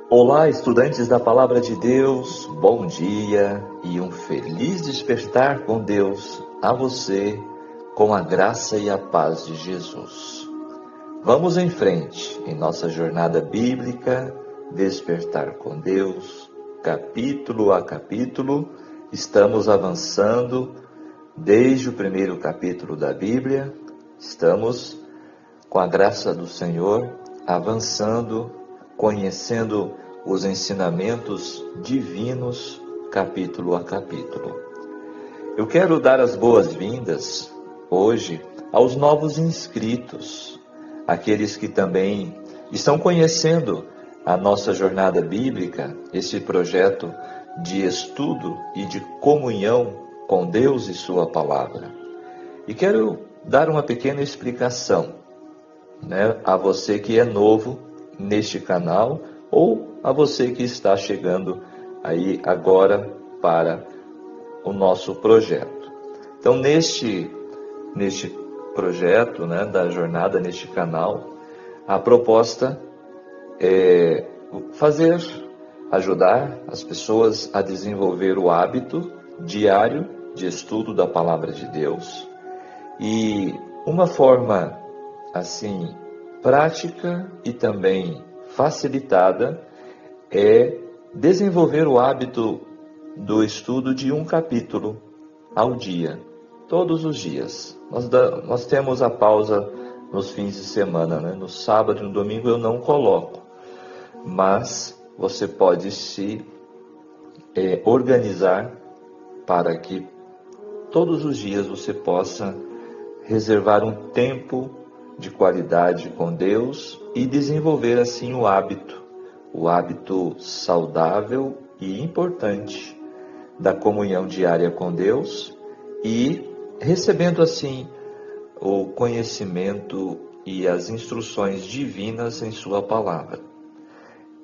Olá, estudantes da Palavra de Deus, bom dia e um feliz despertar com Deus a você, com a graça e a paz de Jesus. Vamos em frente em nossa jornada bíblica, Despertar com Deus, capítulo a capítulo. Estamos avançando desde o primeiro capítulo da Bíblia, estamos, com a graça do Senhor, avançando, conhecendo os ensinamentos divinos, capítulo a capítulo. Eu quero dar as boas-vindas hoje aos novos inscritos, aqueles que também estão conhecendo a nossa jornada bíblica, esse projeto de estudo e de comunhão com Deus e Sua Palavra. E quero dar uma pequena explicação, a você que é novo neste canal ou a você que está chegando aí agora para o nosso projeto. Então, neste projeto, da jornada, neste canal, a proposta é ajudar as pessoas a desenvolver o hábito diário de estudo da Palavra de Deus. E uma forma, assim, prática e também facilitada é desenvolver o hábito do estudo de um capítulo ao dia, todos os dias. Nós temos a pausa nos fins de semana, no sábado e no domingo eu não coloco, mas você pode se organizar para que todos os dias você possa reservar um tempo de qualidade com Deus e desenvolver assim o hábito saudável e importante da comunhão diária com Deus e recebendo assim o conhecimento e as instruções divinas em Sua Palavra.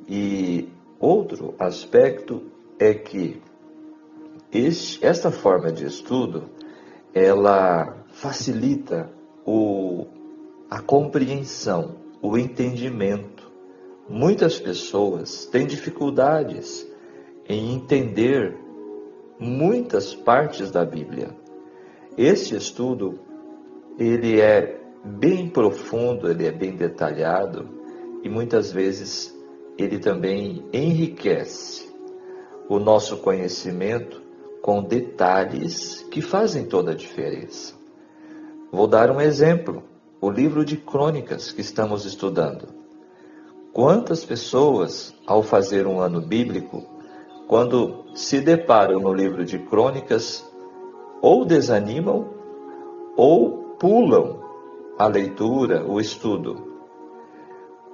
E outro aspecto é que esta forma de estudo, ela facilita a compreensão, o entendimento. Muitas pessoas têm dificuldades em entender muitas partes da Bíblia. Este estudo, ele é bem profundo, ele é bem detalhado e muitas vezes ele também enriquece o nosso conhecimento com detalhes que fazem toda a diferença. Vou dar um exemplo, o livro de Crônicas que estamos estudando. Quantas pessoas, ao fazer um ano bíblico, quando se deparam no livro de Crônicas, ou desanimam, ou pulam a leitura, o estudo.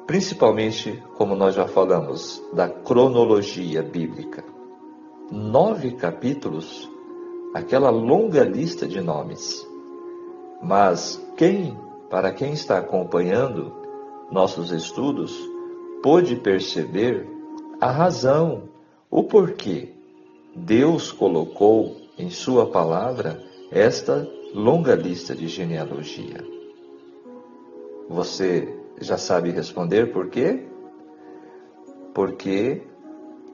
Principalmente, como nós já falamos, da cronologia bíblica. 9 capítulos, aquela longa lista de nomes. Mas para quem está acompanhando nossos estudos, pôde perceber a razão, o porquê Deus colocou em Sua Palavra esta longa lista de genealogia. Você já sabe responder por quê? Porque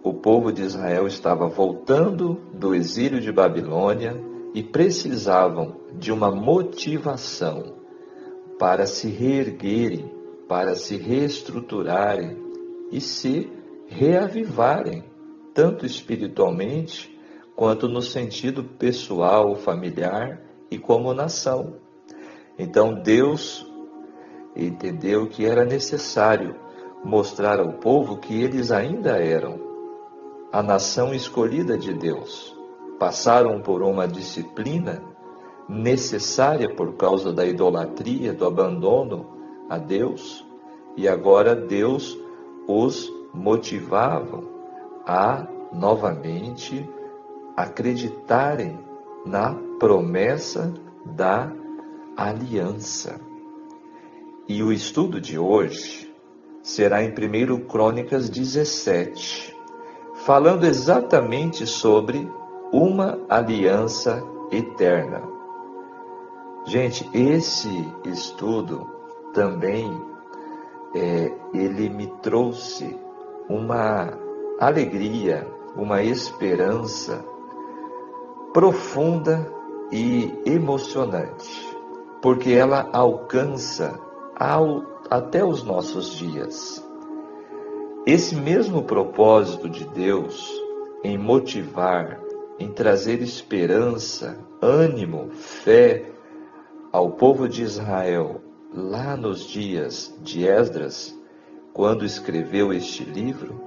o povo de Israel estava voltando do exílio de Babilônia e precisavam de uma motivação para se reerguerem, para se reestruturarem e se reavivarem, tanto espiritualmente quanto no sentido pessoal, familiar e como nação. Então Deus entendeu que era necessário mostrar ao povo que eles ainda eram a nação escolhida de Deus. Passaram por uma disciplina necessária por causa da idolatria, do abandono a Deus, e agora Deus os motivava a novamente acreditarem na promessa da aliança. E o estudo de hoje será em 1 Crônicas 17, falando exatamente sobre uma aliança eterna. Gente, esse estudo também ele me trouxe uma alegria, uma esperança profunda e emocionante, porque ela alcança até os nossos dias. Esse mesmo propósito de Deus em motivar, em trazer esperança, ânimo, fé ao povo de Israel, lá nos dias de Esdras, quando escreveu este livro,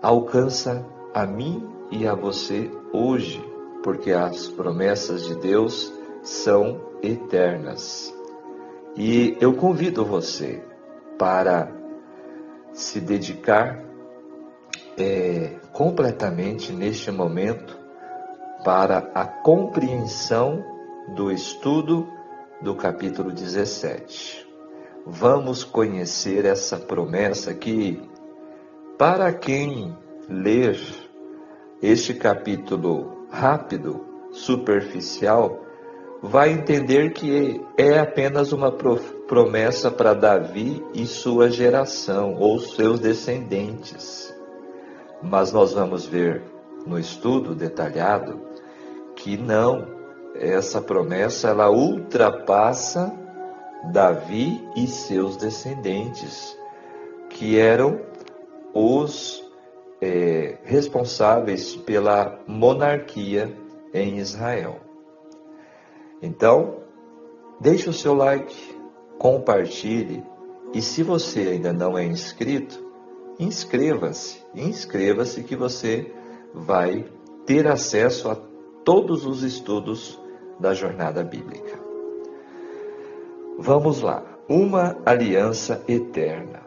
alcança a mim e a você hoje, porque as promessas de Deus são eternas. E eu convido você para se dedicar completamente neste momento para a compreensão do estudo do capítulo 17. Vamos conhecer essa promessa que, para quem ler este capítulo rápido, superficial, vai entender que é apenas uma promessa para Davi e sua geração, ou seus descendentes. Mas nós vamos ver no estudo detalhado que não, essa promessa ela ultrapassa Davi e seus descendentes, que eram os responsáveis pela monarquia em Israel. Então, deixe o seu like, compartilhe, e se você ainda não é inscrito, inscreva-se que você vai ter acesso a todos os estudos da jornada bíblica. Vamos lá. Uma aliança eterna.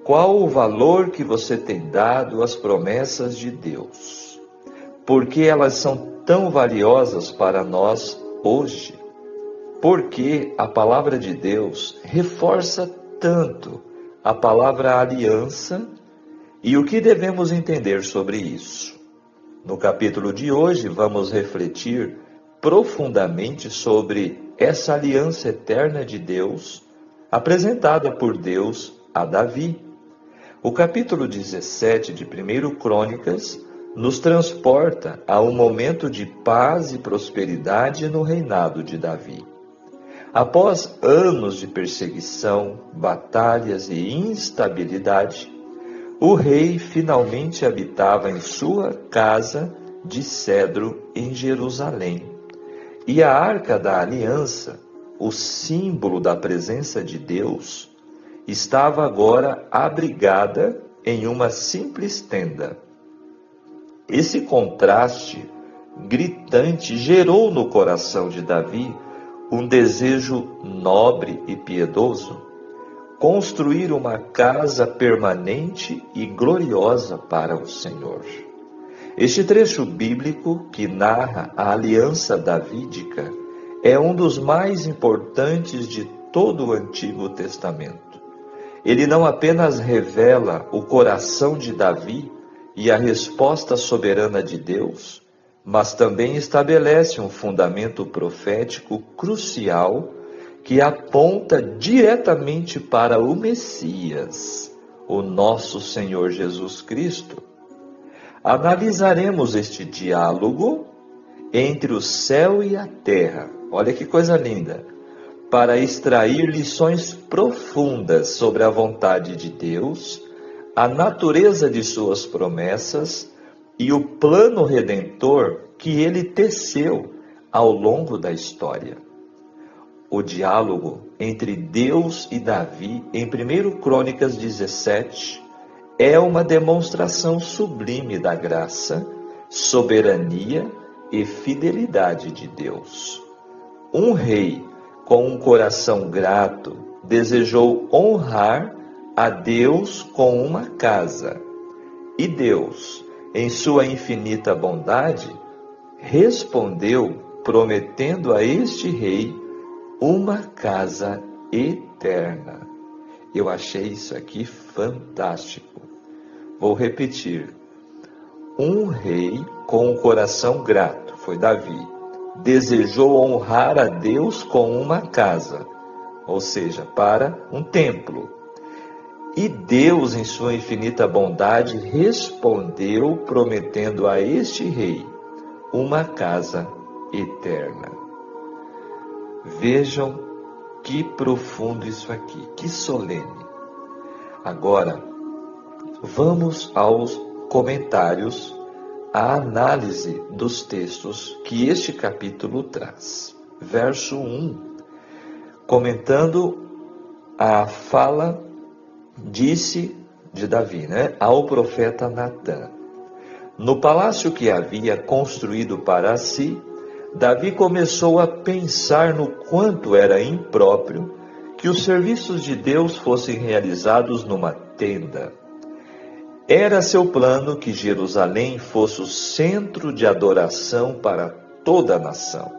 Qual o valor que você tem dado às promessas de Deus? Por que elas são tão valiosas para nós hoje? Porque a palavra de Deus reforça tanto a palavra aliança e o que devemos entender sobre isso. No capítulo de hoje vamos refletir profundamente sobre essa aliança eterna de Deus apresentada por Deus a Davi. O capítulo 17 de 1 Crônicas nos transporta a um momento de paz e prosperidade no reinado de Davi. Após anos de perseguição, batalhas e instabilidade, o rei finalmente habitava em sua casa de cedro em Jerusalém. E a Arca da Aliança, o símbolo da presença de Deus, estava agora abrigada em uma simples tenda. Esse contraste gritante gerou no coração de Davi um desejo nobre e piedoso: construir uma casa permanente e gloriosa para o Senhor. Este trecho bíblico que narra a aliança davídica é um dos mais importantes de todo o Antigo Testamento. Ele não apenas revela o coração de Davi e a resposta soberana de Deus, mas também estabelece um fundamento profético crucial que aponta diretamente para o Messias, o nosso Senhor Jesus Cristo. Analisaremos este diálogo entre o céu e a terra, olha que coisa linda, para extrair lições profundas sobre a vontade de Deus, a natureza de suas promessas e o plano redentor que ele teceu ao longo da história. O diálogo entre Deus e Davi em 1 Crônicas 17 é uma demonstração sublime da graça, soberania e fidelidade de Deus. Um rei com um coração grato desejou honrar a Deus com uma casa. E Deus, em sua infinita bondade, respondeu prometendo a este rei uma casa eterna. Eu achei isso aqui fantástico. Vou repetir. Um rei com um coração grato, foi Davi, desejou honrar a Deus com uma casa, ou seja, para um templo. E Deus, em sua infinita bondade, respondeu, prometendo a este rei uma casa eterna. Vejam que profundo isso aqui, que solene. Agora, vamos aos comentários, à análise dos textos que este capítulo traz. Verso 1, comentando a fala, disse de Davi, ao profeta Natã. No palácio que havia construído para si, Davi começou a pensar no quanto era impróprio que os serviços de Deus fossem realizados numa tenda. Era seu plano que Jerusalém fosse o centro de adoração para toda a nação.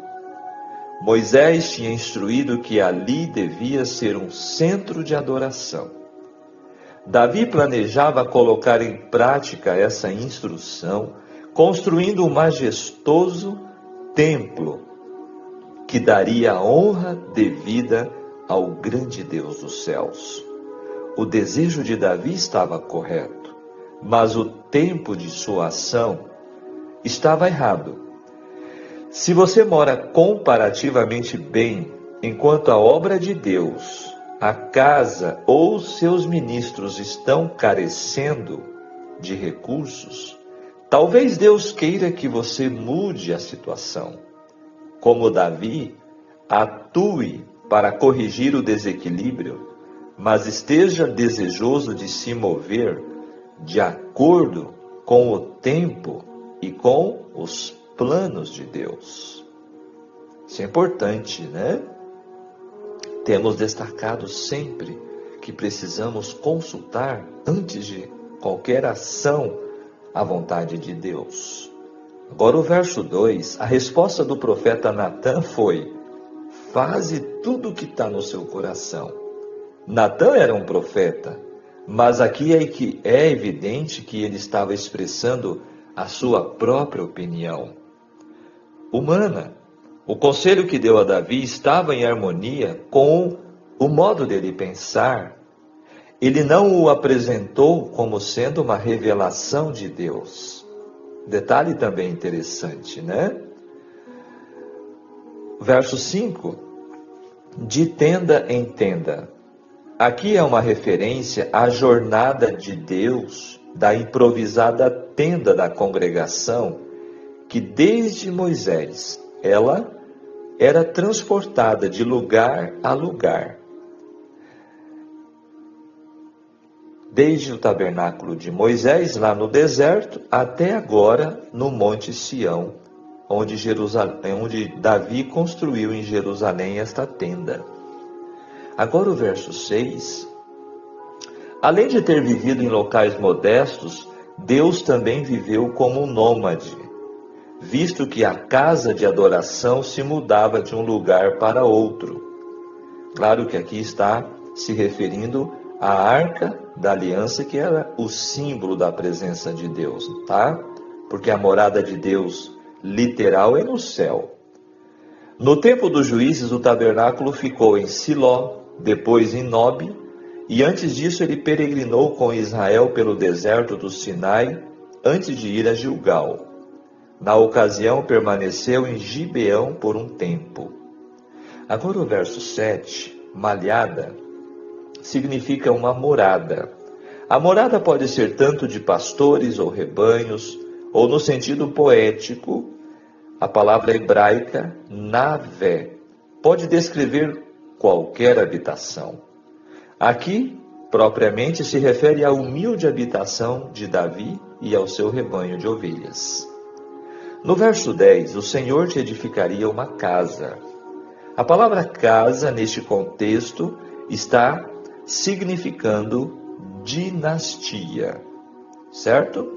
Moisés tinha instruído que ali devia ser um centro de adoração. Davi planejava colocar em prática essa instrução, construindo um majestoso templo que daria a honra devida ao grande Deus dos céus. O desejo de Davi estava correto, mas o tempo de sua ação estava errado. Se você mora comparativamente bem, enquanto a obra de Deus, a casa ou seus ministros estão carecendo de recursos, talvez Deus queira que você mude a situação. Como Davi, atue para corrigir o desequilíbrio, mas esteja desejoso de se mover de acordo com o tempo e com os planos de Deus. Isso é importante, Temos destacado sempre que precisamos consultar, antes de qualquer ação, a vontade de Deus. Agora o verso 2, a resposta do profeta Natã foi: faze tudo o que está no seu coração. Natã era um profeta, mas aqui é evidente que ele estava expressando a sua própria opinião humana. O conselho que deu a Davi estava em harmonia com o modo dele pensar. Ele não o apresentou como sendo uma revelação de Deus. Detalhe também interessante, Verso 5, de tenda em tenda. Aqui é uma referência à jornada de Deus, da improvisada tenda da congregação, que desde Moisés, ela era transportada de lugar a lugar. Desde o tabernáculo de Moisés, lá no deserto, até agora no Monte Sião, onde Davi construiu em Jerusalém esta tenda. Agora o verso 6. Além de ter vivido em locais modestos, Deus também viveu como um nômade, visto que a casa de adoração se mudava de um lugar para outro. Claro que aqui está se referindo à Arca da Aliança, que era o símbolo da presença de Deus, Porque a morada de Deus literal é no céu. No tempo dos juízes, o tabernáculo ficou em Siló, depois em Nob, e antes disso ele peregrinou com Israel pelo deserto do Sinai, antes de ir a Gilgal. Na ocasião, permaneceu em Gibeão por um tempo. Agora o verso 7, malhada, significa uma morada. A morada pode ser tanto de pastores ou rebanhos, ou no sentido poético, a palavra hebraica navé pode descrever qualquer habitação. Aqui, propriamente, se refere à humilde habitação de Davi e ao seu rebanho de ovelhas. No verso 10, o Senhor te edificaria uma casa. A palavra casa, neste contexto, está significando dinastia, certo?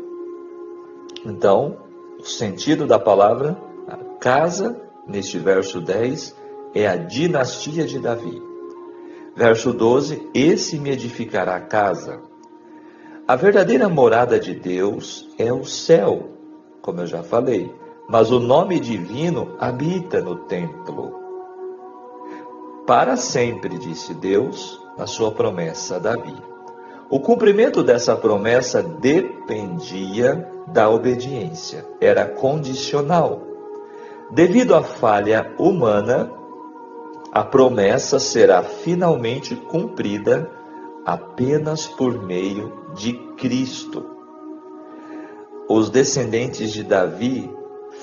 Então, o sentido da palavra casa, neste verso 10, é a dinastia de Davi. Verso 12, esse me edificará a casa. A verdadeira morada de Deus é o céu, como eu já falei, mas o nome divino habita no templo. Para sempre, disse Deus, na sua promessa a Davi. O cumprimento dessa promessa dependia da obediência, era condicional. Devido à falha humana, a promessa será finalmente cumprida apenas por meio de Cristo. Os descendentes de Davi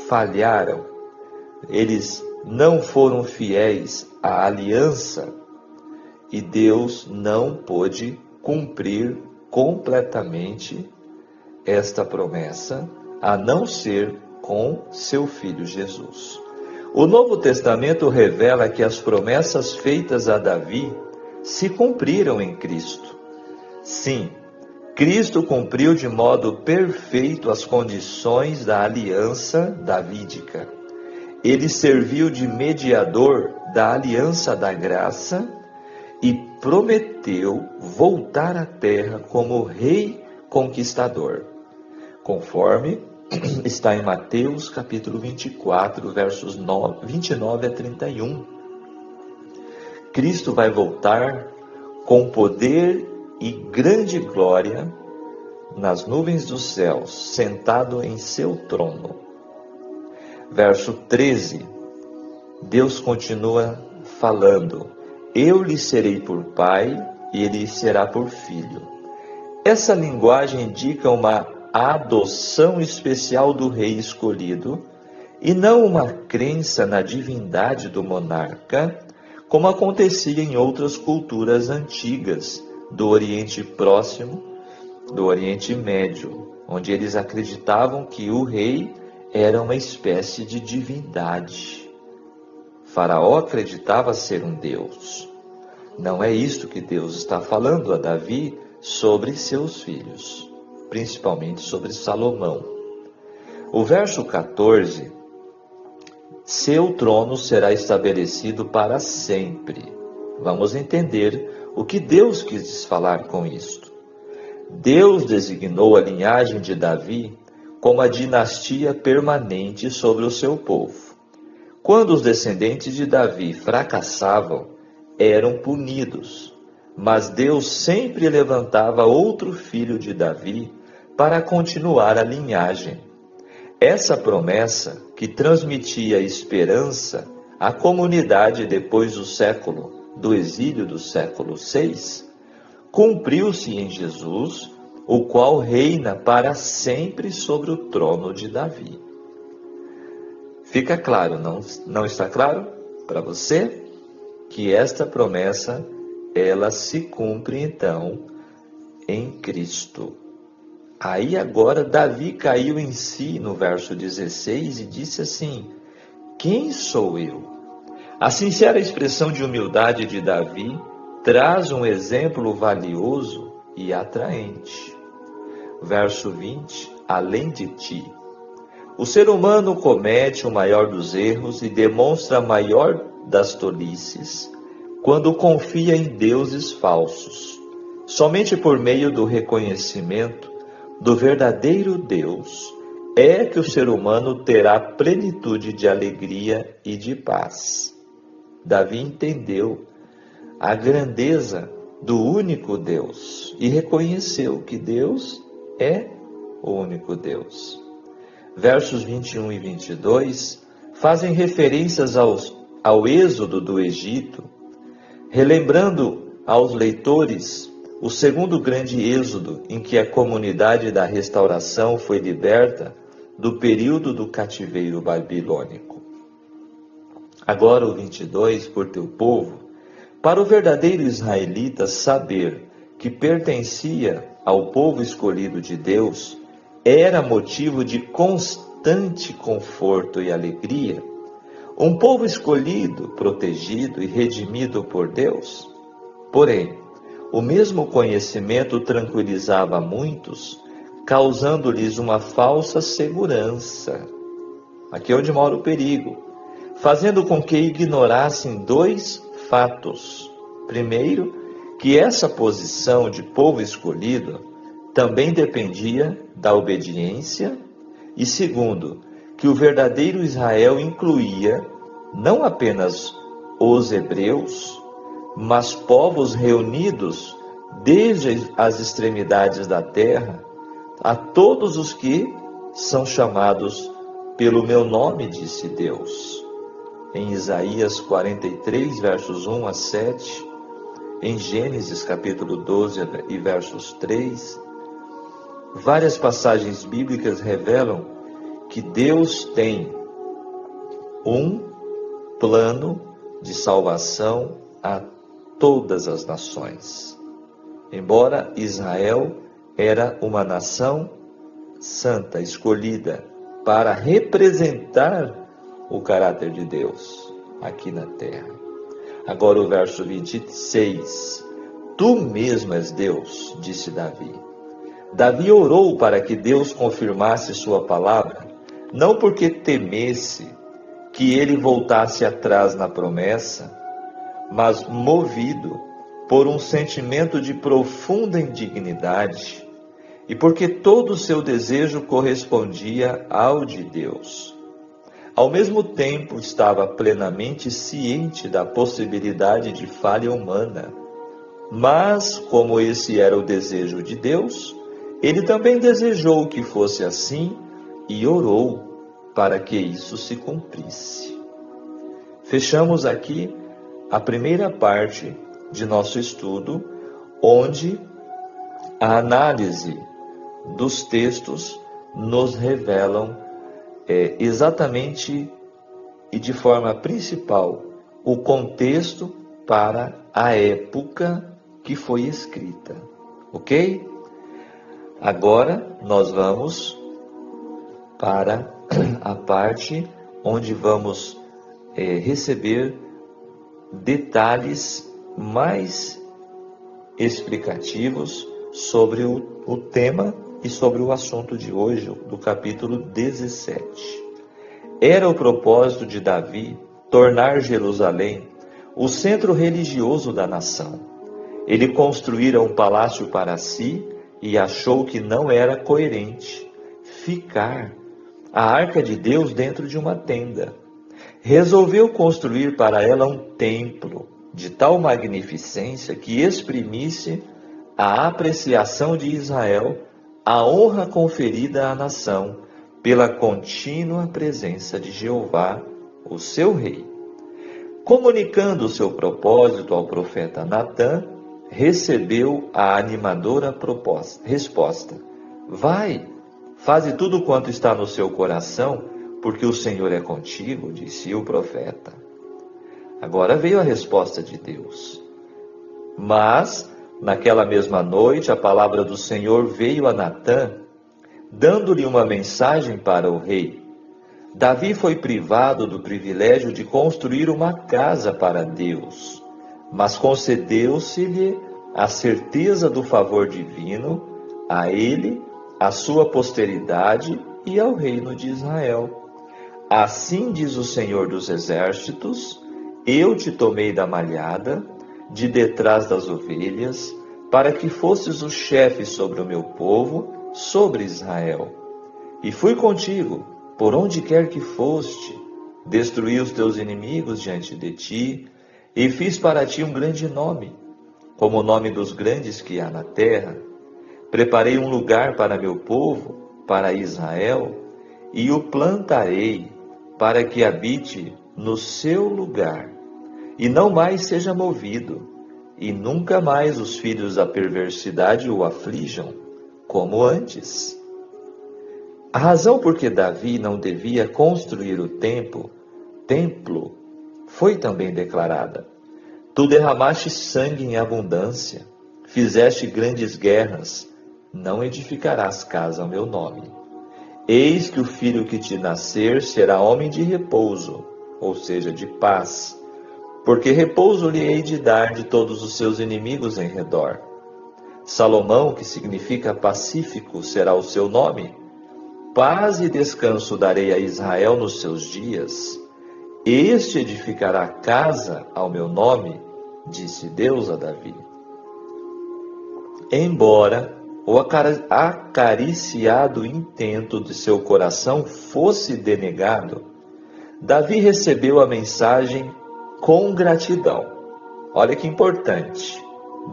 falharam, eles não foram fiéis à aliança e Deus não pôde cumprir completamente esta promessa, a não ser com seu Filho Jesus. O Novo Testamento revela que as promessas feitas a Davi se cumpriram em Cristo. Sim, Cristo cumpriu de modo perfeito as condições da aliança davídica. Ele serviu de mediador da aliança da graça e prometeu voltar à terra como rei conquistador, conforme está em Mateus capítulo 24, versos 29 a 31. Cristo vai voltar com poder e grande glória nas nuvens dos céus, sentado em seu trono. Verso 13, Deus continua falando: eu lhe serei por pai e ele será por filho. Essa linguagem indica uma adoção especial do rei escolhido e não uma crença na divindade do monarca, como acontecia em outras culturas antigas do Oriente Próximo, do Oriente Médio, onde eles acreditavam que o rei era uma espécie de divindade. Faraó acreditava ser um deus. Não é isto que Deus está falando a Davi sobre seus filhos, principalmente sobre Salomão. O verso 14, seu trono será estabelecido para sempre. Vamos entender o que Deus quis falar com isto. Deus designou a linhagem de Davi como a dinastia permanente sobre o seu povo. Quando os descendentes de Davi fracassavam, eram punidos, mas Deus sempre levantava outro filho de Davi para continuar a linhagem. Essa promessa, que transmitia esperança à comunidade depois do exílio do século VI, cumpriu-se em Jesus, o qual reina para sempre sobre o trono de Davi. Fica claro, não está claro para você? Que esta promessa, ela se cumpre então em Cristo. Aí agora Davi caiu em si no verso 16 e disse assim: quem sou eu? A sincera expressão de humildade de Davi traz um exemplo valioso e atraente. Verso 20, além de ti. O ser humano comete o maior dos erros e demonstra a maior das tolices quando confia em deuses falsos. Somente por meio do reconhecimento do verdadeiro Deus é que o ser humano terá plenitude de alegria e de paz. Davi entendeu a grandeza do único Deus e reconheceu que Deus é o único Deus. Versos 21 e 22 fazem referências ao êxodo do Egito, relembrando aos leitores o segundo grande êxodo em que a comunidade da restauração foi liberta do período do cativeiro babilônico. Agora o 22, por teu povo, para o verdadeiro israelita saber que pertencia ao povo escolhido de Deus, era motivo de constante conforto e alegria. Um povo escolhido, protegido e redimido por Deus. Porém, o mesmo conhecimento tranquilizava muitos, causando-lhes uma falsa segurança. Aqui é onde mora o perigo, fazendo com que ignorassem dois fatos. Primeiro, que essa posição de povo escolhido também dependia da obediência, e segundo, que o verdadeiro Israel incluía não apenas os hebreus, mas povos reunidos desde as extremidades da terra, a todos os que são chamados pelo meu nome, disse Deus. Em Isaías 43, versos 1 a 7, em Gênesis capítulo 12 e versos 3, várias passagens bíblicas revelam que Deus tem um plano de salvação a todas as nações. Embora Israel era uma nação santa, escolhida para representar o caráter de Deus aqui na terra. Agora o verso 26. Tu mesmo és Deus, disse Davi. Davi orou para que Deus confirmasse sua palavra, não porque temesse que ele voltasse atrás na promessa, mas movido por um sentimento de profunda indignidade e porque todo o seu desejo correspondia ao de Deus. Ao mesmo tempo, estava plenamente ciente da possibilidade de falha humana, mas, como esse era o desejo de Deus, ele também desejou que fosse assim e orou para que isso se cumprisse. Fechamos aqui a primeira parte de nosso estudo, onde a análise dos textos nos revelam exatamente e de forma principal o contexto para a época que foi escrita, ok? Agora nós vamos para a parte onde vamos receber detalhes mais explicativos sobre o tema e sobre o assunto de hoje, do capítulo 17. Era o propósito de Davi tornar Jerusalém o centro religioso da nação. Ele construíra um palácio para si e achou que não era coerente ficar a arca de Deus dentro de uma tenda. Resolveu construir para ela um templo de tal magnificência que exprimisse a apreciação de Israel, a honra conferida à nação pela contínua presença de Jeová, o seu rei. Comunicando o seu propósito ao profeta Natã, recebeu a animadora resposta: vai, faze tudo quanto está no seu coração, porque o Senhor é contigo, disse o profeta. Agora veio a resposta de Deus. Mas, naquela mesma noite, a palavra do Senhor veio a Natã, dando-lhe uma mensagem para o rei. Davi foi privado do privilégio de construir uma casa para Deus, mas concedeu-se-lhe a certeza do favor divino a ele, à sua posteridade e ao reino de Israel. Assim diz o Senhor dos Exércitos: eu te tomei da malhada, de detrás das ovelhas, para que fosses o chefe sobre o meu povo, sobre Israel. E fui contigo, por onde quer que foste, destruí os teus inimigos diante de ti, e fiz para ti um grande nome, como o nome dos grandes que há na terra. Preparei um lugar para meu povo, para Israel, e o plantarei, para que habite no seu lugar, e não mais seja movido, e nunca mais os filhos da perversidade o aflijam, como antes. A razão por que Davi não devia construir o templo foi também declarada. Tu derramaste sangue em abundância, fizeste grandes guerras, não edificarás casa ao meu nome. Eis que o filho que te nascer será homem de repouso, ou seja, de paz, porque repouso lhe hei de dar de todos os seus inimigos em redor. Salomão, que significa pacífico, será o seu nome. Paz e descanso darei a Israel nos seus dias. Este edificará casa ao meu nome, disse Deus a Davi. Embora o acariciado intento de seu coração fosse denegado, Davi recebeu a mensagem com gratidão. Olha que importante.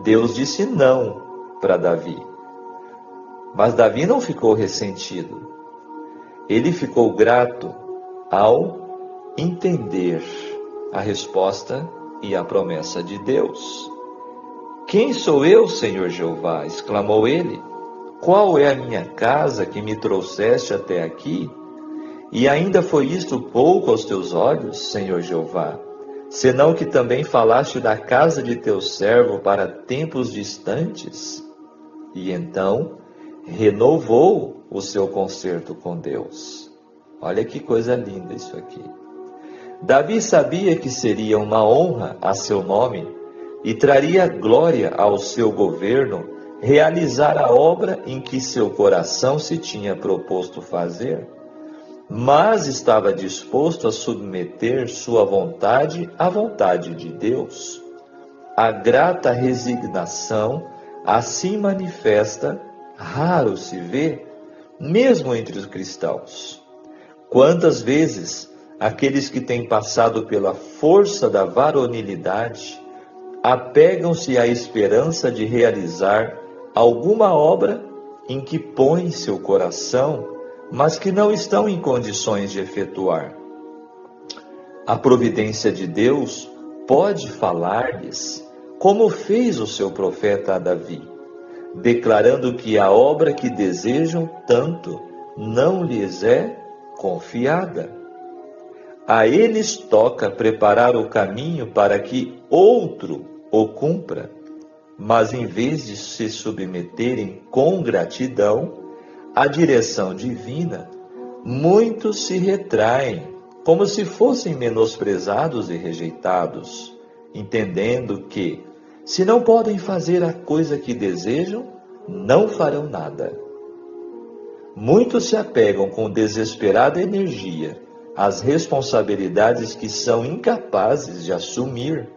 Deus disse não para Davi. Mas Davi não ficou ressentido. Ele ficou grato ao entender a resposta e a promessa de Deus. Quem sou eu, Senhor Jeová? Exclamou ele. Qual é a minha casa que me trouxeste até aqui? E ainda foi isto pouco aos teus olhos, Senhor Jeová? Senão que também falaste da casa de teu servo para tempos distantes? E então renovou o seu concerto com Deus. Olha que coisa linda isso aqui. Davi sabia que seria uma honra a seu nome e traria glória ao seu governo realizar a obra em que seu coração se tinha proposto fazer, mas estava disposto a submeter sua vontade à vontade de Deus. A grata resignação assim manifesta, raro se vê, mesmo entre os cristãos. Quantas vezes aqueles que têm passado pela força da varonilidade apegam-se à esperança de realizar alguma obra em que põem seu coração, mas que não estão em condições de efetuar. A providência de Deus pode falar-lhes, como fez o seu profeta Davi, declarando que a obra que desejam tanto não lhes é confiada. A eles toca preparar o caminho para que outro o cumpra, mas em vez de se submeterem com gratidão à direção divina, muitos se retraem, como se fossem menosprezados e rejeitados, entendendo que, se não podem fazer a coisa que desejam, não farão nada. Muitos se apegam com desesperada energia às responsabilidades que são incapazes de assumir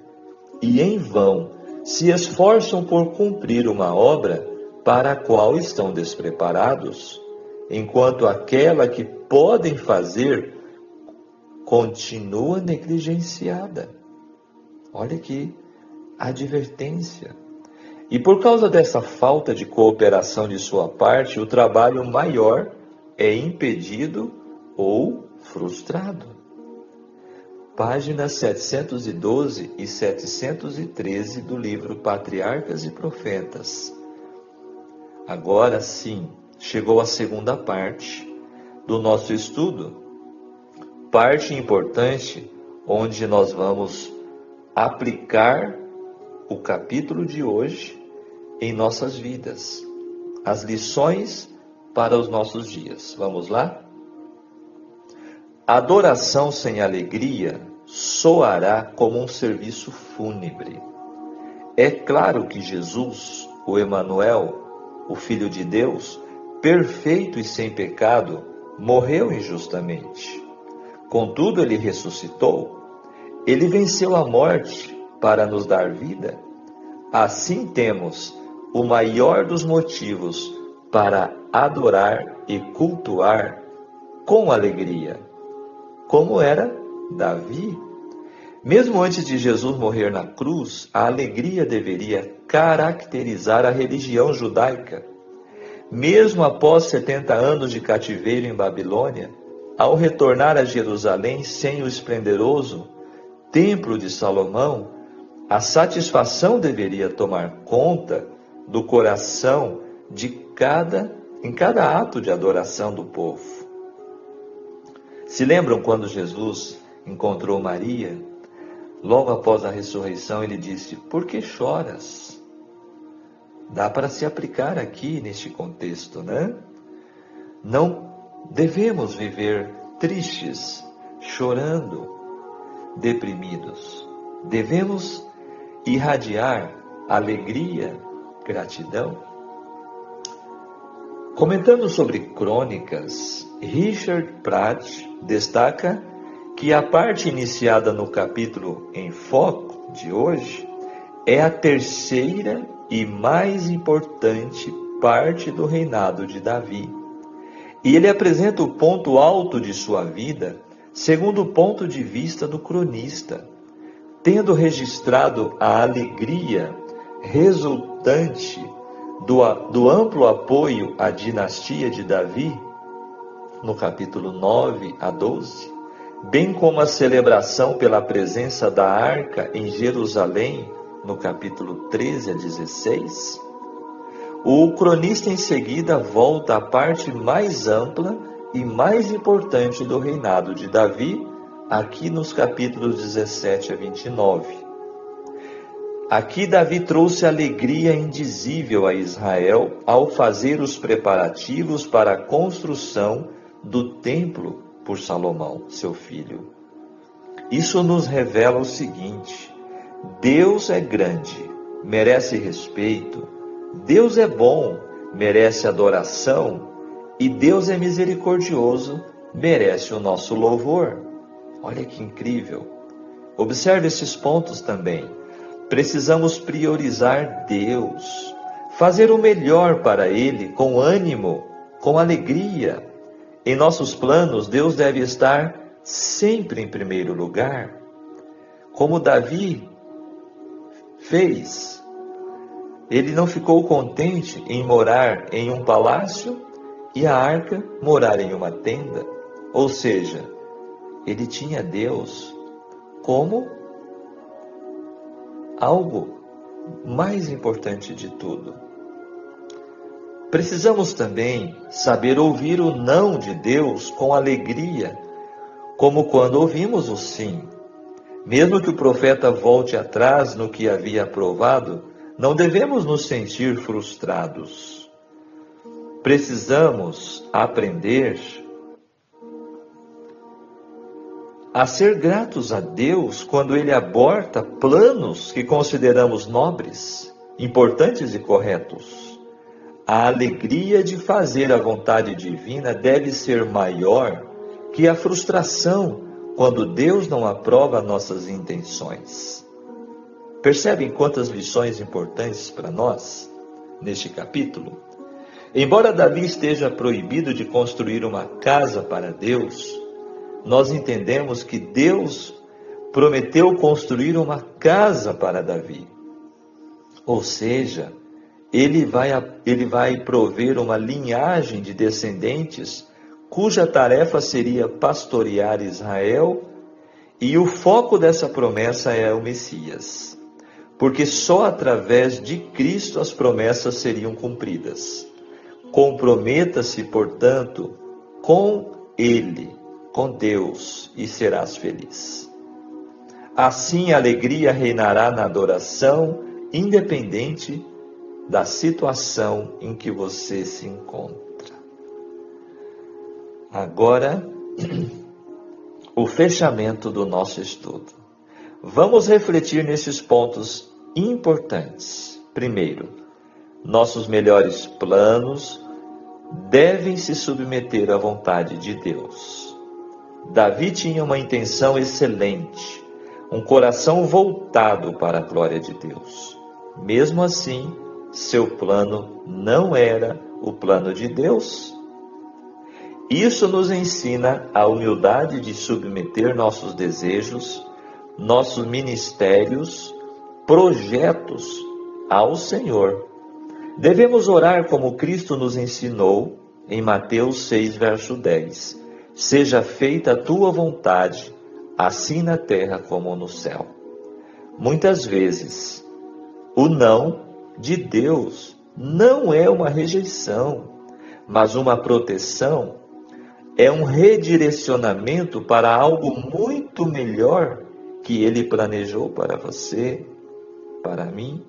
e, em vão, se esforçam por cumprir uma obra para a qual estão despreparados, enquanto aquela que podem fazer continua negligenciada. Olha que advertência. E por causa dessa falta de cooperação de sua parte, o trabalho maior é impedido ou frustrado. Páginas 712 e 713 do livro Patriarcas e Profetas. Agora sim, chegou a segunda parte do nosso estudo. Parte importante onde nós vamos aplicar o capítulo de hoje em nossas vidas. As lições para os nossos dias. Vamos lá? Adoração sem alegria soará como um serviço fúnebre. É claro que Jesus, o Emanuel, o Filho de Deus, perfeito e sem pecado, morreu injustamente. Contudo, ele ressuscitou. Ele venceu a morte para nos dar vida. Assim temos o maior dos motivos para adorar e cultuar com alegria, como era Davi. Mesmo antes de Jesus morrer na cruz, a alegria deveria caracterizar a religião judaica. Mesmo após 70 anos de cativeiro em Babilônia, ao retornar a Jerusalém sem o esplendoroso Templo de Salomão, a satisfação deveria tomar conta do coração em cada ato de adoração do povo. Se lembram quando Jesus encontrou Maria? Logo após a ressurreição, ele disse: por que choras? Dá para se aplicar aqui neste contexto, né? Não devemos viver tristes, chorando, deprimidos. Devemos irradiar alegria, gratidão. Comentando sobre Crônicas, Richard Pratt destaca que a parte iniciada no capítulo em foco de hoje é a terceira e mais importante parte do reinado de Davi. E ele apresenta o ponto alto de sua vida, segundo o ponto de vista do cronista, tendo registrado a alegria resultante do amplo apoio à dinastia de Davi, no capítulo 9 a 12, bem como a celebração pela presença da arca em Jerusalém, no capítulo 13 a 16, o cronista em seguida volta à parte mais ampla e mais importante do reinado de Davi, aqui nos capítulos 17 a 29. Aqui Davi trouxe alegria indizível a Israel ao fazer os preparativos para a construção do templo por Salomão, seu filho. Isso nos revela o seguinte: Deus é grande, merece respeito, Deus é bom, merece adoração, e Deus é misericordioso, merece o nosso louvor. Olha que incrível! Observe esses pontos também. Precisamos priorizar Deus, fazer o melhor para Ele com ânimo, com alegria. Em nossos planos, Deus deve estar sempre em primeiro lugar, como Davi fez. Ele não ficou contente em morar em um palácio e a arca morar em uma tenda. Ou seja, ele tinha Deus como algo mais importante de tudo. Precisamos também saber ouvir o não de Deus com alegria, como quando ouvimos o sim. Mesmo que o profeta volte atrás no que havia aprovado, não devemos nos sentir frustrados. Precisamos aprender a ser gratos a Deus quando Ele aborta planos que consideramos nobres, importantes e corretos. A alegria de fazer a vontade divina deve ser maior que a frustração quando Deus não aprova nossas intenções. Percebem quantas lições importantes para nós neste capítulo? Embora Davi esteja proibido de construir uma casa para Deus, nós entendemos que Deus prometeu construir uma casa para Davi. Ou seja, ele vai prover uma linhagem de descendentes cuja tarefa seria pastorear Israel, e o foco dessa promessa é o Messias. Porque só através de Cristo as promessas seriam cumpridas. Comprometa-se, portanto, com Ele, com Deus, e serás feliz. Assim a alegria reinará na adoração, independente da situação em que você se encontra. Agora, o fechamento do nosso estudo. Vamos refletir nesses pontos importantes. Primeiro, nossos melhores planos devem se submeter à vontade de Deus. Davi tinha uma intenção excelente, um coração voltado para a glória de Deus. Mesmo assim, seu plano não era o plano de Deus. Isso nos ensina a humildade de submeter nossos desejos, nossos ministérios, projetos ao Senhor. Devemos orar como Cristo nos ensinou em Mateus 6, verso 10. Seja feita a tua vontade, assim na terra como no céu. Muitas vezes, o não de Deus não é uma rejeição, mas uma proteção, é um redirecionamento para algo muito melhor que Ele planejou para você, para mim.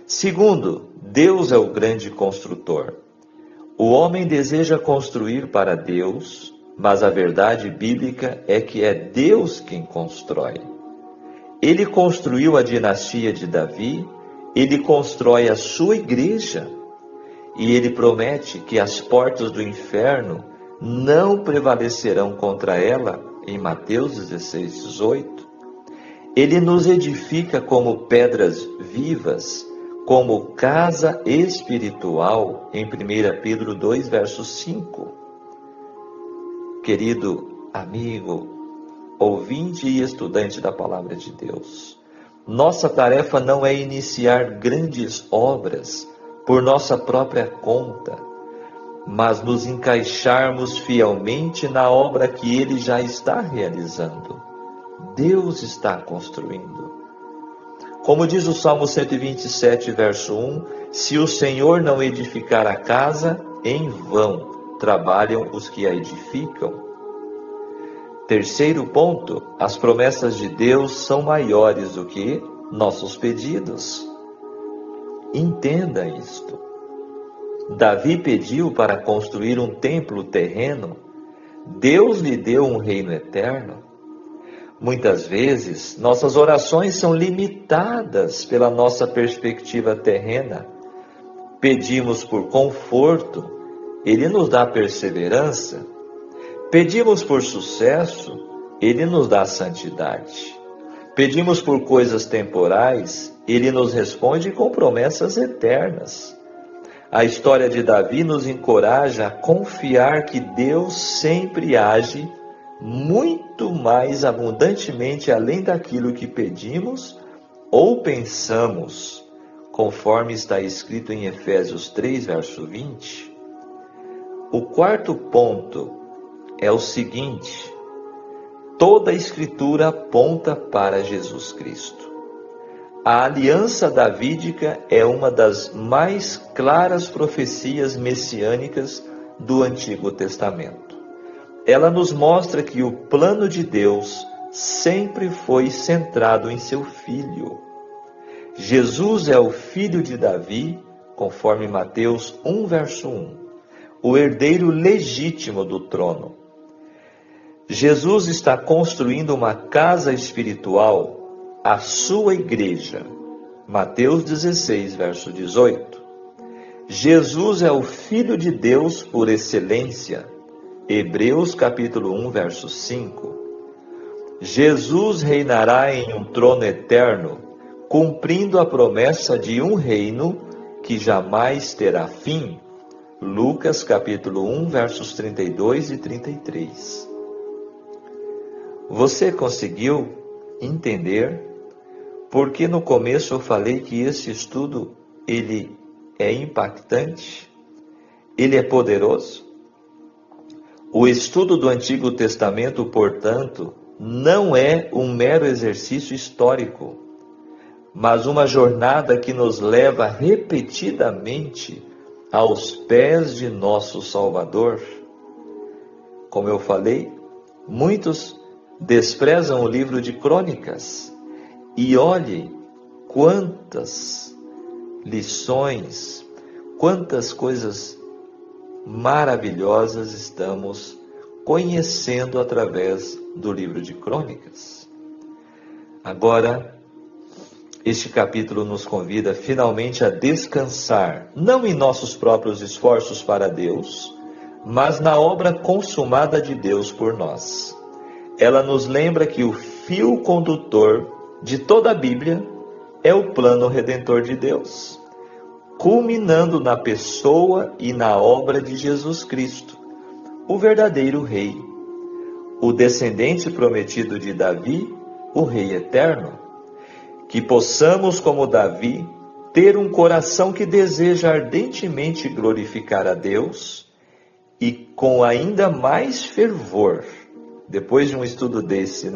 Segundo, Deus é o grande construtor. O homem deseja construir para Deus, mas a verdade bíblica é que é Deus quem constrói. Ele construiu a dinastia de Davi, Ele constrói a sua igreja, e Ele promete que as portas do inferno não prevalecerão contra ela, em Mateus 16, 18. Ele nos edifica como pedras vivas, como casa espiritual, em 1 Pedro 2, verso 5. Querido amigo, ouvinte e estudante da palavra de Deus, Nossa tarefa não é iniciar grandes obras por nossa própria conta, mas nos encaixarmos fielmente na obra que Ele já está realizando. Deus está construindo. Como diz o Salmo 127, verso 1, se o Senhor não edificar a casa, em vão trabalham os que a edificam. Terceiro ponto, as promessas de Deus são maiores do que nossos pedidos. Entenda isto. Davi pediu para construir um templo terreno. Deus lhe deu um reino eterno. Muitas vezes, nossas orações são limitadas pela nossa perspectiva terrena. Pedimos por conforto, Ele nos dá perseverança. Pedimos por sucesso, Ele nos dá santidade. Pedimos por coisas temporais, Ele nos responde com promessas eternas. A história de Davi nos encoraja a confiar que Deus sempre age muito mais abundantemente além daquilo que pedimos ou pensamos, conforme está escrito em Efésios 3, verso 20. O quarto ponto é o seguinte: toda a Escritura aponta para Jesus Cristo. A aliança davídica é uma das mais claras profecias messiânicas do Antigo Testamento. Ela nos mostra que o plano de Deus sempre foi centrado em seu Filho. Jesus é o filho de Davi, conforme Mateus 1, verso 1, o herdeiro legítimo do trono. Jesus está construindo uma casa espiritual, a sua igreja. Mateus 16, verso 18. Jesus é o Filho de Deus por excelência. Hebreus capítulo 1, verso 5. Jesus reinará em um trono eterno, cumprindo a promessa de um reino que jamais terá fim. Lucas capítulo 1, versos 32 e 33. Você conseguiu entender por que no começo eu falei que esse estudo ele é impactante? Ele é poderoso? O estudo do Antigo Testamento, portanto, não é um mero exercício histórico, mas uma jornada que nos leva repetidamente aos pés de nosso Salvador. Como eu falei, muitos desprezam o livro de Crônicas e olhem quantas lições, quantas coisas maravilhosas estamos conhecendo através do livro de Crônicas. Agora, este capítulo nos convida finalmente a descansar, não em nossos próprios esforços para Deus, mas na obra consumada de Deus por nós. Ela nos lembra que o fio condutor de toda a Bíblia é o plano redentor de Deus, culminando na pessoa e na obra de Jesus Cristo, o verdadeiro Rei, o descendente prometido de Davi, o Rei eterno. Que possamos, como Davi, ter um coração que deseja ardentemente glorificar a Deus e com ainda mais fervor. Depois de um estudo desse,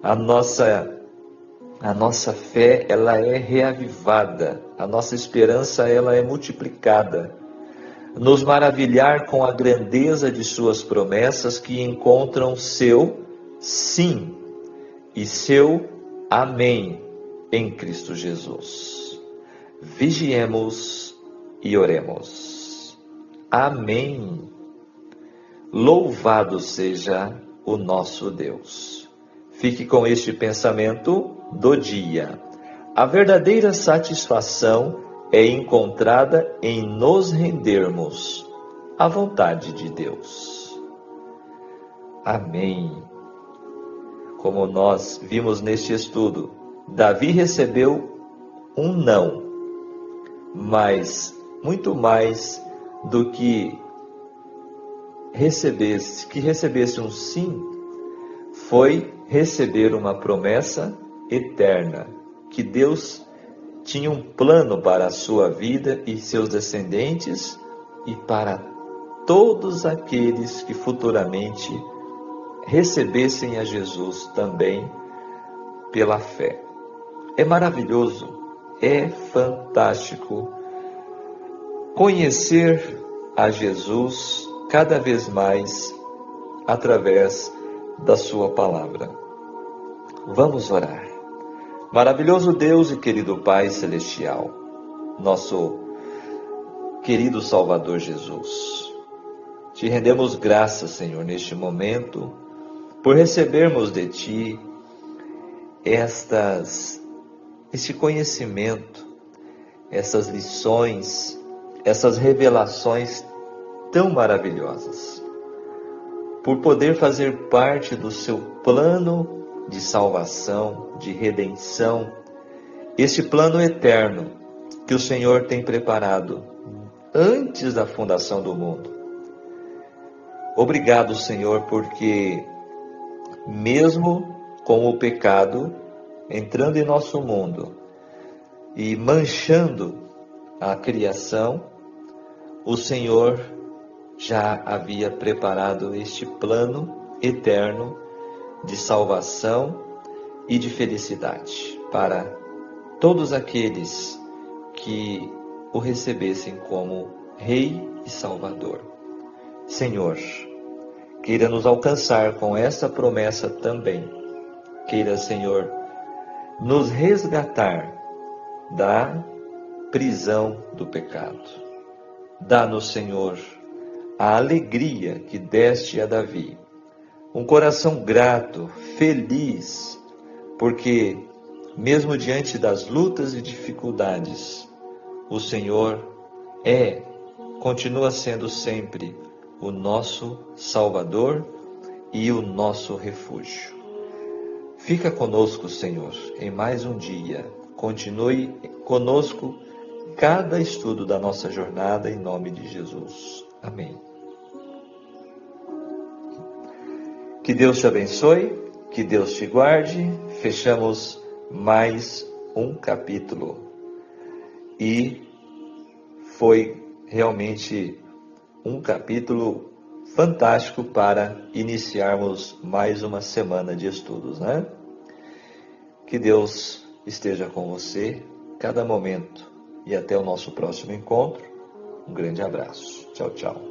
a nossa fé, ela é reavivada, a nossa esperança, ela é multiplicada. Nos maravilhar com a grandeza de suas promessas que encontram seu sim e seu amém em Cristo Jesus. Vigiemos e oremos. Amém. Louvado seja o nosso Deus. Fique com este pensamento do dia. A verdadeira satisfação é encontrada em nos rendermos à vontade de Deus. Amém. Como nós vimos neste estudo, Davi recebeu um não, mas muito mais do que recebesse um sim, foi receber uma promessa eterna, que Deus tinha um plano para a sua vida e seus descendentes e para todos aqueles que futuramente recebessem a Jesus também pela fé. É maravilhoso, é fantástico conhecer a Jesus cada vez mais através da sua palavra. Vamos orar. Maravilhoso Deus e querido Pai Celestial, nosso querido Salvador Jesus, te rendemos graças, Senhor, neste momento, por recebermos de Ti esse conhecimento, essas lições, essas revelações tão maravilhosas, por poder fazer parte do Seu plano de salvação, de redenção, esse plano eterno que o Senhor tem preparado antes da fundação do mundo. Obrigado, Senhor, porque mesmo com o pecado entrando em nosso mundo e manchando a criação, o Senhor já havia preparado este plano eterno de salvação e de felicidade para todos aqueles que o recebessem como Rei e Salvador. Senhor, queira nos alcançar com essa promessa também. Queira, Senhor, nos resgatar da prisão do pecado. Dá-nos, Senhor, a alegria que deste a Davi, um coração grato, feliz, porque mesmo diante das lutas e dificuldades, o Senhor continua sendo sempre o nosso Salvador e o nosso refúgio. Fica conosco, Senhor, em mais um dia. Continue conosco cada estudo da nossa jornada, em nome de Jesus. Amém. Que Deus te abençoe, que Deus te guarde. Fechamos mais um capítulo. E foi realmente um capítulo fantástico para iniciarmos mais uma semana de estudos, né? Que Deus esteja com você cada momento e até o nosso próximo encontro. Um grande abraço. Tchau, tchau.